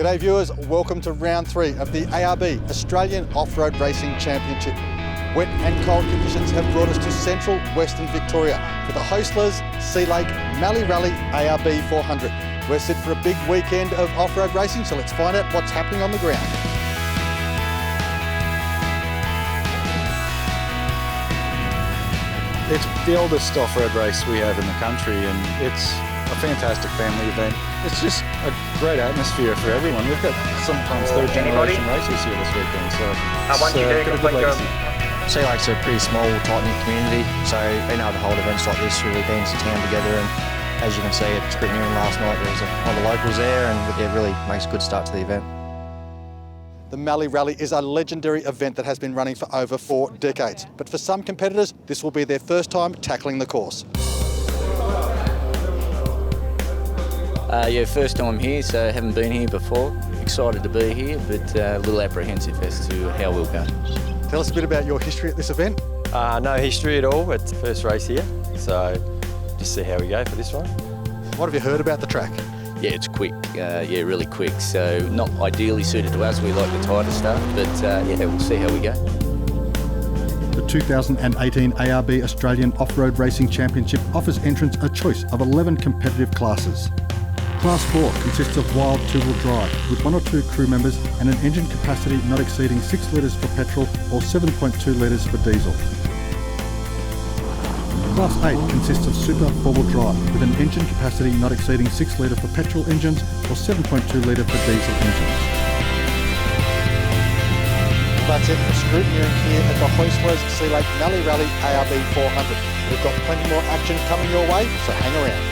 G'day viewers, welcome to round 3 of the ARB Australian Off-Road Racing Championship. Wet and cold conditions have brought us to central Western Victoria for the hostless Sea Lake Mallee Rally ARB 400. We're set for a big weekend of off-road racing, so let's find out what's happening on the ground. It's the oldest off-road race we have in the country, and it's a fantastic family event. It's just a great atmosphere for everyone. We've got sometimes third generation racers here this weekend, so it's got a good legacy. Sea Lake's a pretty small, tight-knit community, so being able to hold events like this really brings the town together, and as you can see at Sprint Newman last night, there was a lot of locals there, and it really makes a good start to the event. The Mallee Rally is a legendary event that has been running for over 4 decades, but for some competitors, this will be their first time tackling the course. Yeah, first time here, so haven't been here before. Excited to be here, but a little apprehensive as to how we'll go. Tell us a bit about your history at this event. No history at all. It's the first race here, so just see how we go for this one. What have you heard about the track? Yeah, it's quick. Yeah, really quick. So not ideally suited to us. We like the tighter stuff, but yeah, we'll see how we go. The 2018 ARB Australian Off-Road Racing Championship offers entrants a choice of 11 competitive classes. Class 4 consists of wild two-wheel drive with 1 or 2 crew members and an engine capacity not exceeding 6 litres for petrol or 7.2 litres for diesel. Class 8 consists of super four-wheel drive with an engine capacity not exceeding 6 litre for petrol engines or 7.2 litre for diesel engines. That's it for scrutineering here at the hostless Sea Lake Mallee Rally ARB 400. We've got plenty more action coming your way, so hang around.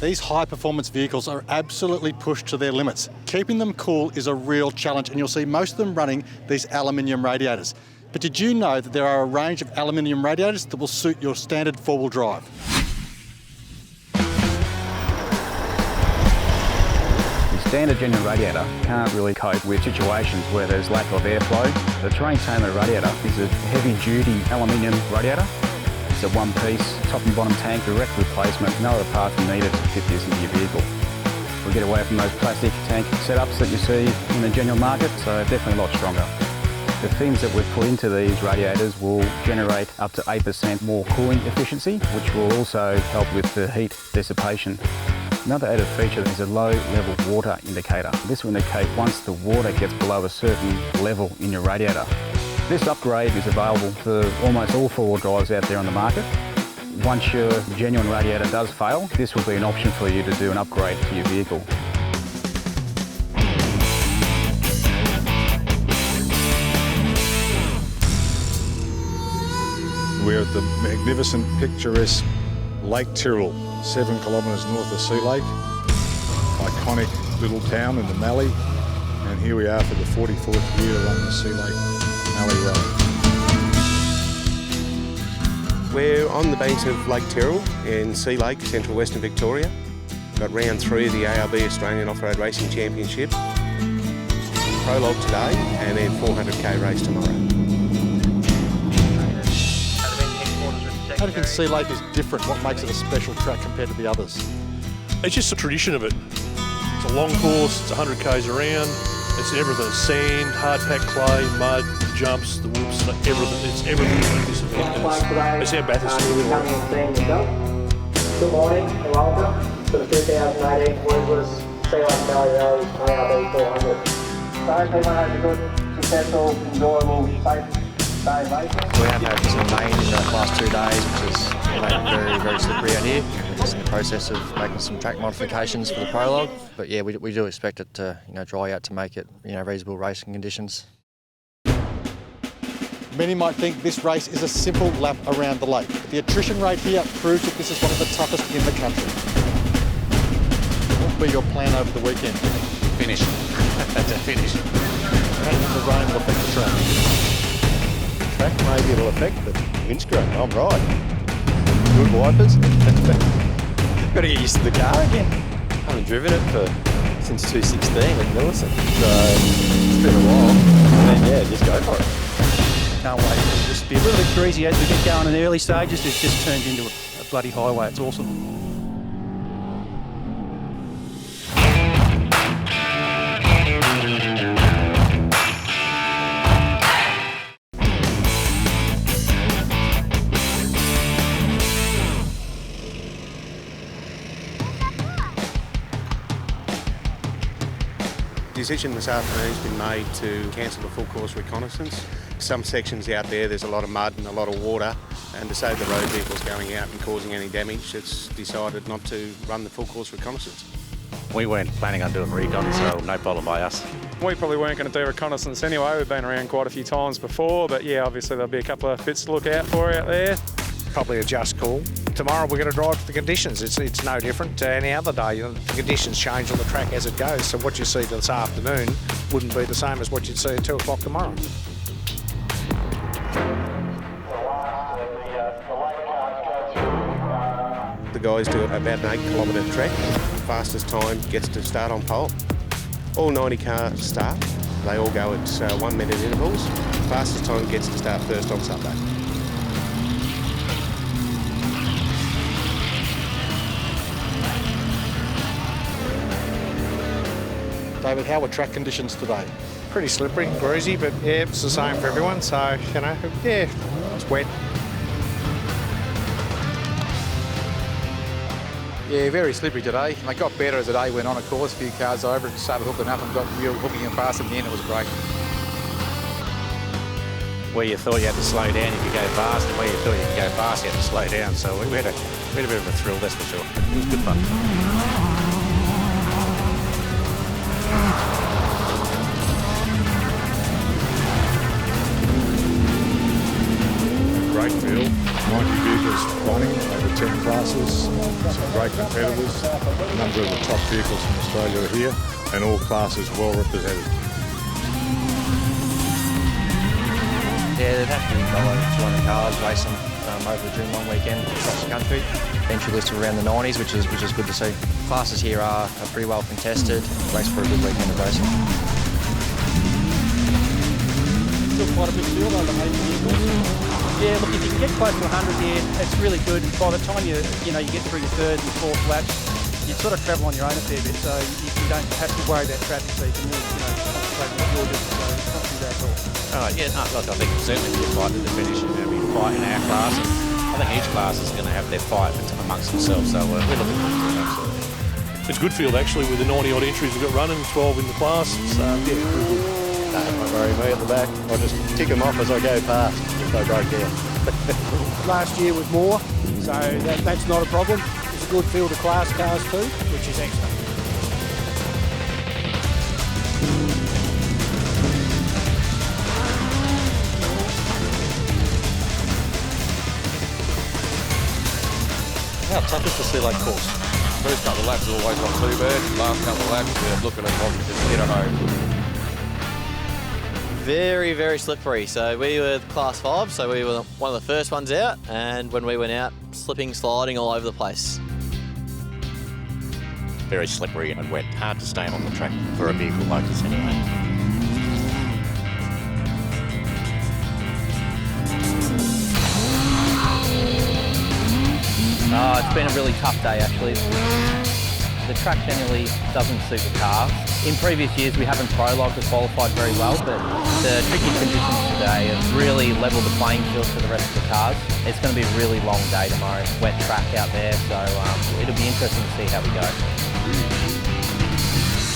These high-performance vehicles are absolutely pushed to their limits. Keeping them cool is a real challenge, and you'll see most of them running these aluminium radiators. But did you know that there are a range of aluminium radiators that will suit your standard four-wheel drive? The standard genuine radiator can't really cope with situations where there's lack of airflow. The terrain tailor radiator is a heavy-duty aluminium radiator. It's a one-piece, top and bottom tank, direct replacement, no other parts are needed to fit this into your vehicle. We get away from those plastic tank setups that you see in the genuine market, so definitely a lot stronger. The fins that we've put into these radiators will generate up to 8% more cooling efficiency, which will also help with the heat dissipation. Another added feature is a low-level water indicator. This will indicate once the water gets below a certain level in your radiator. This upgrade is available for almost all four-wheel drives out there on the market. Once your genuine radiator does fail, this will be an option for you to do an upgrade to your vehicle. We're at the magnificent, picturesque Lake Tyrrell, 7 kilometres north of Sea Lake. Iconic little town in the Mallee. And here we are for the 44th year along the Sea Lake Mallee Rally. We're on the banks of Lake Tyrrell in Sea Lake, central Western Victoria. We've got round 3 of the ARB Australian Off-Road Racing Championship. Prologue today and then 400k race tomorrow. How do you think Sea Lake is different? What makes it a special track compared to the others? It's just the tradition of it. It's a long course, it's 100 k's around, it's everything. It's sand, hard-packed clay, mud, the jumps, the whoops, everything. It's everything about this event. It's our Bathurst story. Good morning and welcome to the 2018 Woodless Sea Lake Mallee Rally ARB 400. So hopefully everyone has a good, successful, enjoyable, safe day racing. We have had some rain in the last 2 days, which has made it very, very slippery out here. We're just in the process of making some track modifications for the prologue, but yeah, we do expect it to dry out to make it reasonable racing conditions. Many might think this race is a simple lap around the lake, but the attrition rate here proves that this is one of the toughest in the country. What will be your plan over the weekend? Finish. That's a finish. How do you think the rain will affect the track? Track maybe it'll affect the windscreen. I'm right. Good wipers. Got to get used to the car again. Haven't driven it since 2016 at Millicent, so it's been a while. And then yeah, just go for it. can't wait. It'll just be a little bit greasy as we get going in the early stages. It just turns into a bloody highway. It's awesome. The decision this afternoon has been made to cancel the full course reconnaissance. Some sections out there's a lot of mud and a lot of water, and to save the road vehicles going out and causing any damage, it's decided not to run the full course reconnaissance. We weren't planning on doing recon, so no problem by us. We probably weren't going to do reconnaissance anyway. We've been around quite a few times before, but yeah, obviously there'll be a couple of bits to look out for out there. Probably a just call. Tomorrow we're going to drive to the conditions. It's no different to any other day. You know, the conditions change on the track as it goes, so what you see this afternoon wouldn't be the same as what you'd see at 2 o'clock tomorrow. The guys do about an 8-kilometre track. Fastest time gets to start on pole. All 90 cars start. They all go at 1 minute intervals. Fastest time gets to start first on Sunday. David, how were track conditions today? Pretty slippery, greasy, but yeah, it's the same for everyone, so, you know, yeah, it's wet. Yeah, very slippery today. They got better as the day went on, of course. A few cars over and started hooking up and got real hooking and fast at the end. It was great. Where you thought you had to slow down, you could go fast, and where you thought you could go fast, you had to slow down. So we had a bit of a thrill, that's for sure. It was good fun. Great field, 90 vehicles running, over 10 classes, some great competitors. A number of the top vehicles from Australia are here, and all classes well represented. Yeah, there'd have to be well over 200 cars racing over during one weekend across the country. Entry list around the 90s, which is good to see. Classes here are pretty well contested. Race for a good weekend of racing. Still quite a big field over 80 vehicles. Yeah, look, if you can get close to 100 here, it's really good. By the time you get through your third and fourth laps, you sort of travel on your own a fair bit, so you don't have to worry about traffic, so you can really, concentrate on what you're doing, so it's not too bad at all. Yeah, no, look, I think certainly we'll fight to the finish. There'll be a fight in our class. I think each class is going to have their fight amongst themselves, so we're looking forward to it, absolutely. It's a good field, actually, with the 90-odd entries we've got running, 12 in the class. So, yeah, pretty good. Don't worry me at the back. I just tick them off as I go past if they break down. Last year was more, so that's not a problem. It's a good field of class cars too, which is excellent. How tough is the Sea Lake course? First couple of laps is always not too bad. Last couple of laps, we're looking at what we just get home. Very, very slippery. So we were class 5, so we were one of the first ones out, and when we went out, slipping, sliding all over the place. Very slippery and wet. Hard to stay on the track for a vehicle like this anyway. Oh, it's been a really tough day actually. The track generally doesn't suit the car. In previous years we haven't prologued or qualified very well, but the tricky conditions today have really levelled the playing field for the rest of the cars. It's going to be a really long day tomorrow, wet track out there, so it'll be interesting to see how we go.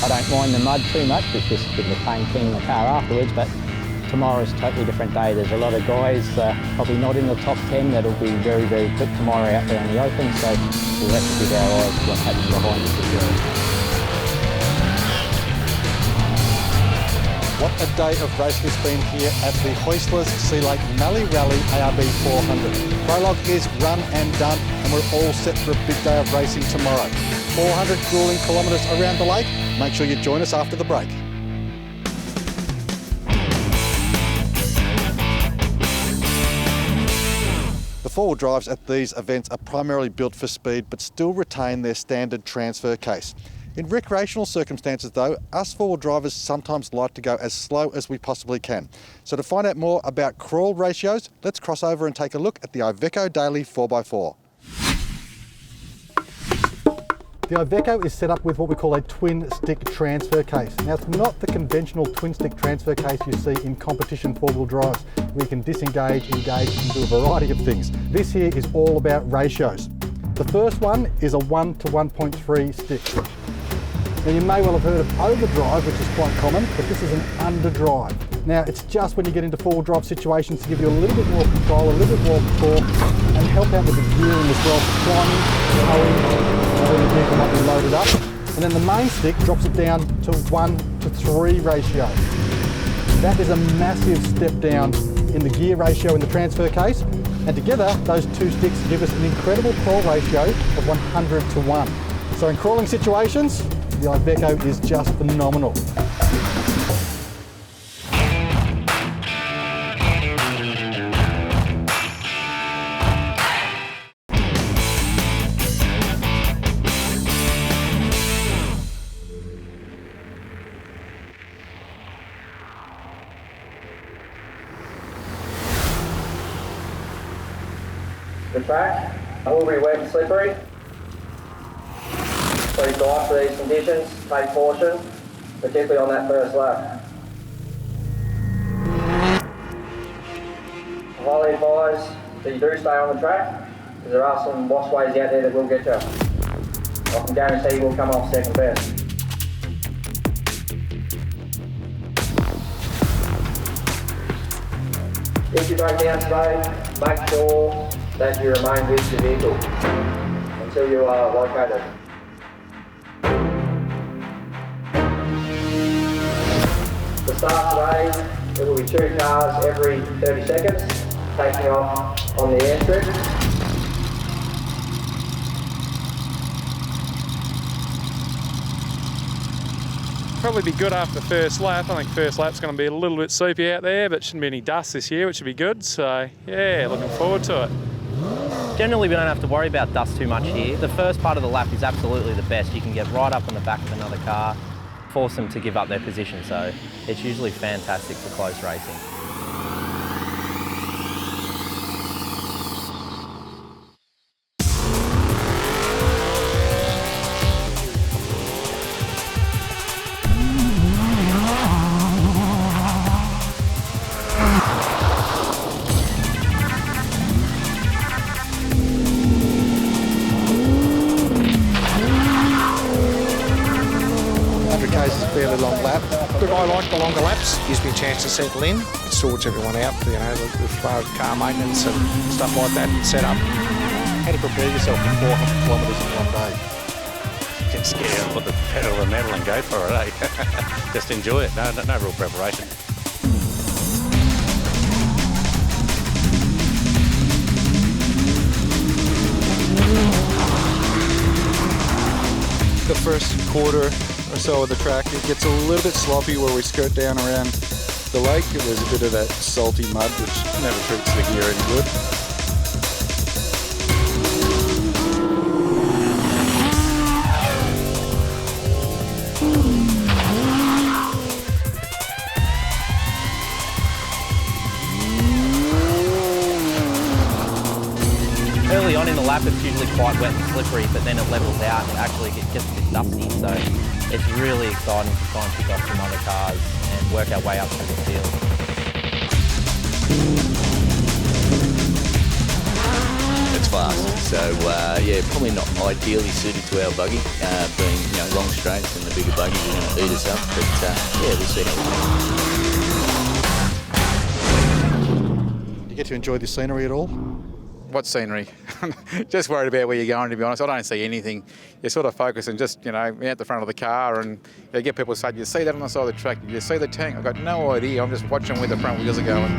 I don't mind the mud too much, it's just a bit of a pain cleaning the car afterwards, but tomorrow's a totally different day. There's a lot of guys probably not in the top 10 that'll be very, very quick tomorrow out there in the open, so we'll have to keep our eyes on what's happening behind us as well. What a day of racing it's been here at the Hoistlers Sea Lake Mallee Rally ARB 400. Prologue is run and done, and we're all set for a big day of racing tomorrow. 400 grueling kilometres around the lake. Make sure you join us after the break. The four-wheel drives at these events are primarily built for speed but still retain their standard transfer case. In recreational circumstances though, us four-wheel drivers sometimes like to go as slow as we possibly can. So to find out more about crawl ratios, let's cross over and take a look at the Iveco Daily 4x4. The Iveco is set up with what we call a twin stick transfer case. Now it's not the conventional twin stick transfer case you see in competition four-wheel drives, where you can disengage, engage and do a variety of things. This here is all about ratios. The first one is a 1 to 1.3 stick. Now you may well have heard of overdrive, which is quite common, but this is an underdrive. Now it's just when you get into four-wheel drive situations to give you a little bit more control, a little bit more torque, and help out with the gearing as well, climbing, towing, the vehicle might be loaded up. And then the main stick drops it down to 1 to 3 ratio. That is a massive step down in the gear ratio in the transfer case, and together those two sticks give us an incredible crawl ratio of 100 to 1. So in crawling situations, the Iveco is just phenomenal. The track will be wet and slippery. Please drive for these conditions, take caution, particularly on that first lap. I highly advise that you do stay on the track, because there are some washways out there that will get you. I can guarantee you will come off second best. If you break down today, make sure that you remain with your vehicle until you are located. To start today, there will be 2 cars every 30 seconds taking off on the airstrip. Probably be good after the first lap. I think first lap's going to be a little bit soupy out there, but shouldn't be any dust this year, which should be good. So yeah, looking forward to it. Generally, we don't have to worry about dust too much here. The first part of the lap is absolutely the best. You can get right up on the back of another car, force them to give up their position, so it's usually fantastic for close racing. Fairly long lap. Look, I like the longer laps. Gives me a chance to settle in. It sorts everyone out, you know, as far as car maintenance and stuff like that and set up. How do you prepare yourself for 400 kilometres in one day? Just get out, put the pedal to the metal and go for it, eh? Just enjoy it. No real preparation. The first quarter or so of the track, it gets a little bit sloppy where we skirt down around the lake. There's a bit of that salty mud which never treats the gear any good. Early on in the lap, it's usually quite wet and slippery, but then it levels out and it actually gets a bit dusty. So it's really exciting to try and pick off some other cars and work our way up through the field. It's fast, so yeah, probably not ideally suited to our buggy, being long straights and the bigger buggies are going to eat us up. But yeah, we'll see how we go. Do you get to enjoy the scenery at all? What scenery? Just worried about where you're going, to be honest. I don't see anything. You're sort of focusing just, out the front of the car, and you get people say, you see that on the side of the track? You see the tank? I've got no idea. I'm just watching where the front wheels are going.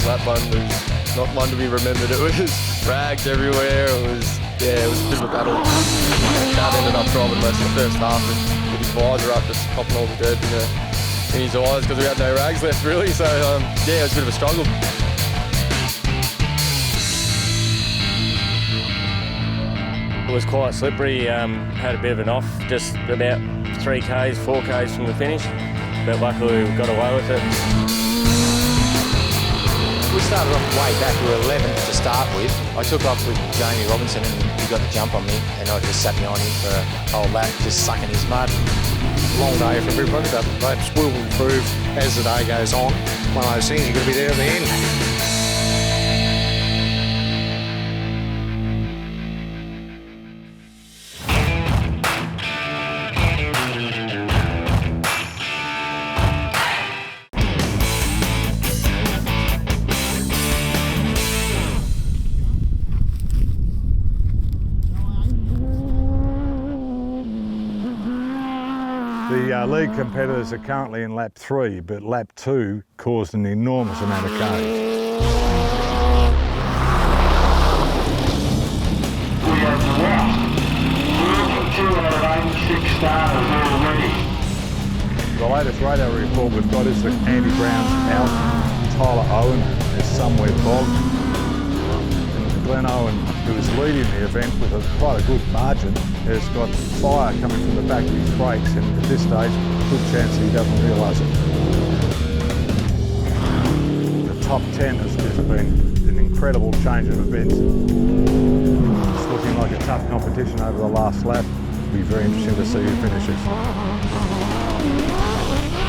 Lap one was not one to be remembered. It was rags everywhere. It was a bit of a battle. Dad ended up driving most of the first half with his visor up, just popping all the dirt in the in his eyes because we had no rags left really. So yeah, it was a bit of a struggle. It was quite slippery, had a bit of an off, just about 3Ks, 4Ks from the finish, but luckily we got away with it. We started off way back, we were 11th to start with. I took off with Jamie Robinson and he got the jump on me and I just sat behind him for a whole lap, just sucking his mud. Long day for everybody, but laps will improve as the day goes on. One of those things, you've got to be there at the end. The league competitors are currently in lap 3, but lap 2 caused an enormous amount of carnage. We have left 286 starters already. The latest radar report we've got is that Andy Brown's out, Tyler Owen is somewhere bogged. Glenn Owen, who is leading the event with quite a good margin, has got fire coming from the back of his brakes, and at this stage, good chance he doesn't realise it. The top 10 has been an incredible change of events. It's looking like a tough competition over the last lap. It'll be very interesting to see who finishes.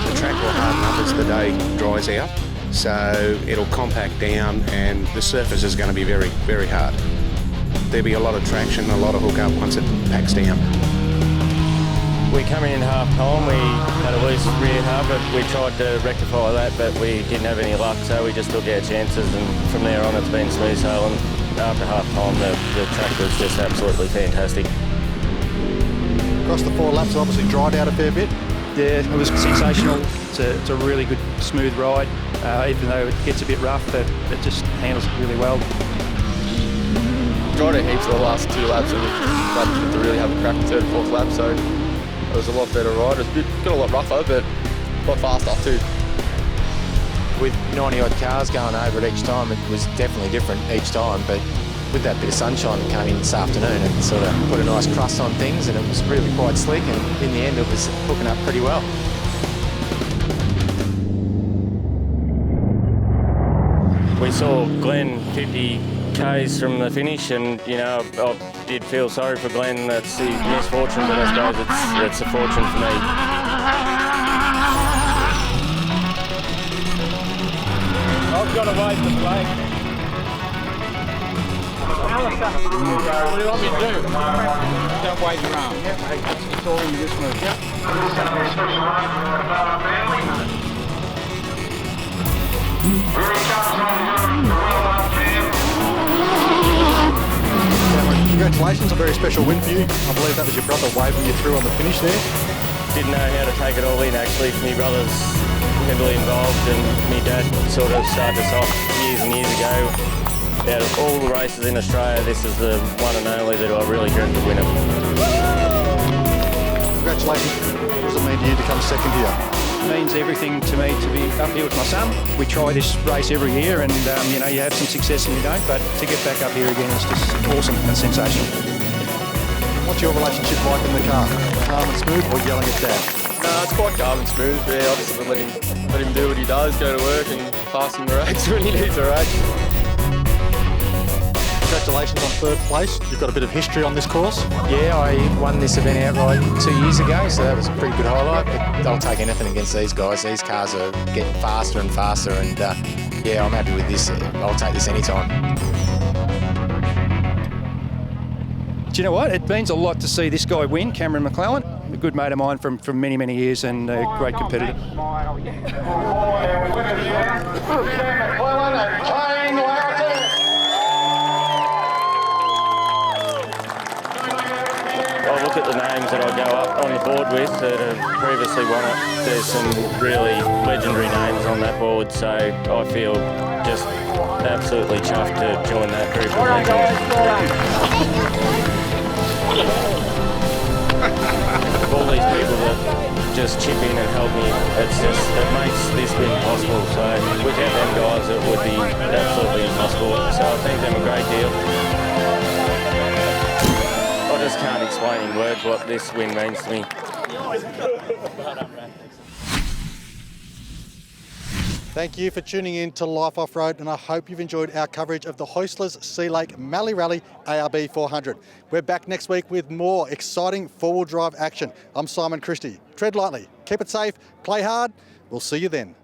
The track will harden up as the day dries out, so it'll compact down and the surface is going to be very, very hard. There'll be a lot of traction, a lot of hook up once it packs down. We come in half time, we had a loose rear hub, but we tried to rectify that, but we didn't have any luck, so we just took our chances, and from there on it's been smooth sailing. After half time the track was just absolutely fantastic. Across the 4 laps, obviously dried out a fair bit. Yeah, it was sensational. It's a really good, smooth ride. Even though it gets a bit rough, it just handles it really well. Dried it heaps of the last 2 laps and to really have a crack in 3rd and 4th lap, so it was a lot better ride. It got a lot rougher, but a lot faster too. With 90 odd cars going over it each time, it was definitely different each time, but with that bit of sunshine that came in this afternoon, it sort of put a nice crust on things and it was really quite slick, and in the end it was hooking up pretty well. We saw Glenn 50 Ks from the finish, and you know, I did feel sorry for Glenn. That's the misfortune, but I suppose it's a fortune for me. I've got away from the lake. What do you want me to do? Don't wave your arm. Yep, it's all in this move. Yep. Congratulations, a very special win for you. I believe that was your brother waving you through on the finish there. Didn't know how to take it all in actually. My brother's heavily involved, and my dad sort of started us off years and years ago. Out of all the races in Australia, this is the one and only that I really dreamed of winning. Congratulations. What does it mean to you to come second here? It means everything to me to be up here with my son. We try this race every year, and you know, you have some success and you don't, but to get back up here again is just awesome and sensational. What's your relationship like in the car? Calm and smooth, or yelling at Dad? No, it's quite calm and smooth. Yeah, obviously let him do what he does, go to work and pass him the race when he needs a race. Congratulations on 3rd place. You've got a bit of history on this course. Yeah, I won this event outright 2 years ago, so that was a pretty good highlight. But I'll take anything against these guys. These cars are getting faster and faster, and yeah, I'm happy with this. I'll take this anytime. Do you know what? It means a lot to see this guy win, Cameron McClellan, a good mate of mine from many, many years, and a great competitor. I look at the names that I go up on the board with that have previously won it. There's some really legendary names on that board, so I feel just absolutely chuffed to join that group of legends. All these people that just chip in and help me. It makes this win possible. So without them guys, it would be absolutely impossible. So I thank them a great deal. I just can't explain in words what this win means to me. Thank you for tuning in to Life Off-Road, and I hope you've enjoyed our coverage of the Hoistlers Sea Lake Mallee Rally ARB 400. We're back next week with more exciting four-wheel drive action. I'm Simon Christie. Tread lightly, keep it safe, play hard. We'll see you then.